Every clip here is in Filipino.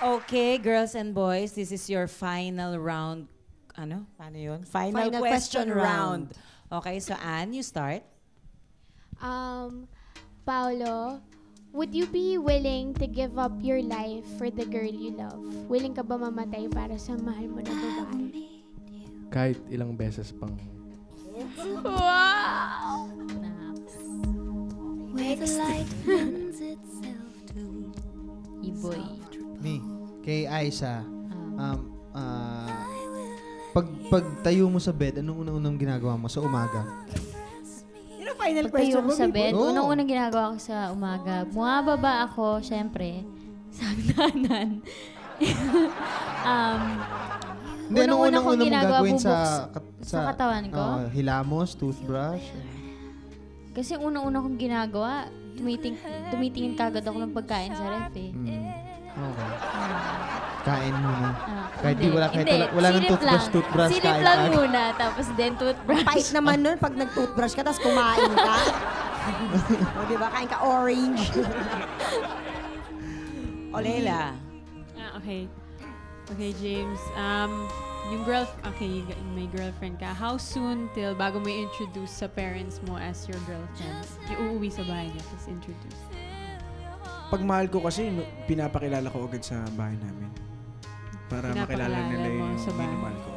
Okay, girls and boys, this is your final round. Ano? Paano yun? Final question round. Okay, so Anne, you start. Paolo, would you be willing to give up your life for the girl you love? Willing ka ba mamatay para sa mahal mo na babae? Kahit ilang beses pang... Wow! Iboy. Me, kay Aisha, pag tayo mo sa bed, anong unang-unang ginagawa mo sa umaga? Yun ang final Pag tayo question ko mo, sa bed, Oo. unang-unang ginagawa ko sa umaga, bumababa ako, syempre, sa hagdanan. Hindi, anong unang-una kong unang-unang mong ginagawa, gagawin sa katawan ko? Hilamos, toothbrush? Kasi unang-una kong ginagawa, tumitingin kagad ako ng pagkain sa ref eh. Okay. Kain muna. Kahit Hindi. wala nang Silip toothbrush, Silip kain lang agad. muna, tapos then toothbrush. Pait naman nun pag nag-toothbrush ka, tapos kumain ka. O, diba? Kain ka orange. O, Leila. Okay. Okay, James. May girlfriend ka. How soon till bago mo i-introduce sa parents mo as your girlfriend? Iuuwi sa bahay niya, tapos introduce. Pag mahal ko kasi, pinapakilala ko agad sa bahay namin. Para makilala nila mo yung sa bahay. minamahal ko.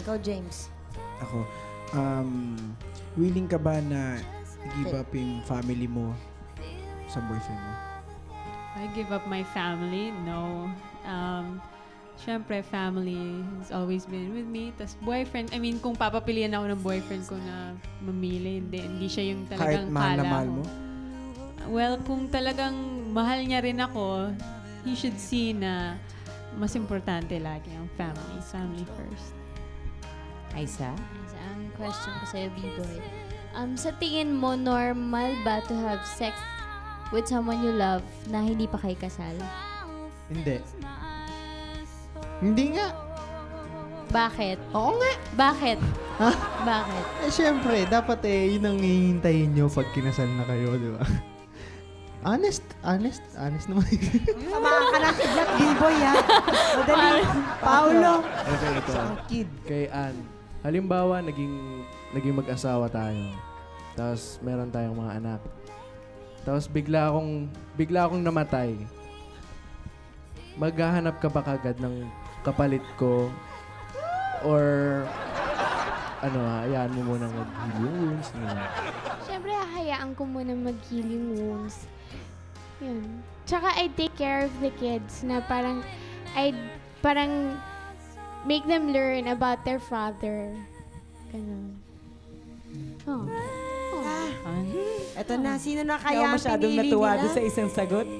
Ikaw, James. Ako, willing ka ba na i-give up yung family mo sa boyfriend mo? I give up my family? No. Siyempre, family has always been with me. Tapos boyfriend, kung papapilian ako ng boyfriend ko na mamili, hindi siya yung Kahit talagang mahal na kala mahal ko. mo? Well, kung talagang mahal niya rin ako, he should see na mas importante lagi ang family. Family first. Aisa? Ang question ko sa'yo, B-boy. Sa tingin mo, normal ba to have sex with someone you love na hindi pa kayo kasal? Hindi. Hindi nga. Bakit? Oo nga. Bakit? Ha? Bakit? Siyempre, dapat yun ang hihintayin nyo pag kinasal na kayo, di ba? Honest naman. Samahan ka ng kidlat, B-boy, ha? Madali. Paolo. Ito. Kid. Kay Ann, halimbawa, naging mag-asawa tayo. Tapos, meron tayong mga anak. Tapos, bigla akong namatay. Maghahanap ka ba kagad ng kapalit ko? Or, hayaan mo munang mag-heal yung wounds? Siyempre, hahayaan ko muna mag-heal yung wounds. Yun. Tsaka, I'd take care of the kids na parang make them learn about their father. Ganun. Oh. Eto na, sino na Kaya kaya ang masyadong pinili natuwa nila? doon sa isang sagot.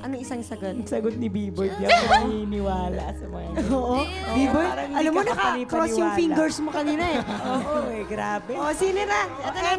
Anong isang sagot? Ang sagot ni B-boy, di ako naniniwala sa mga yun. Oo. B-boy, parang hindi alam mo, ka naka-cross yung kapanipaniwala. fingers mo kanina eh. Oo, grabe. O, sino na? Eto na,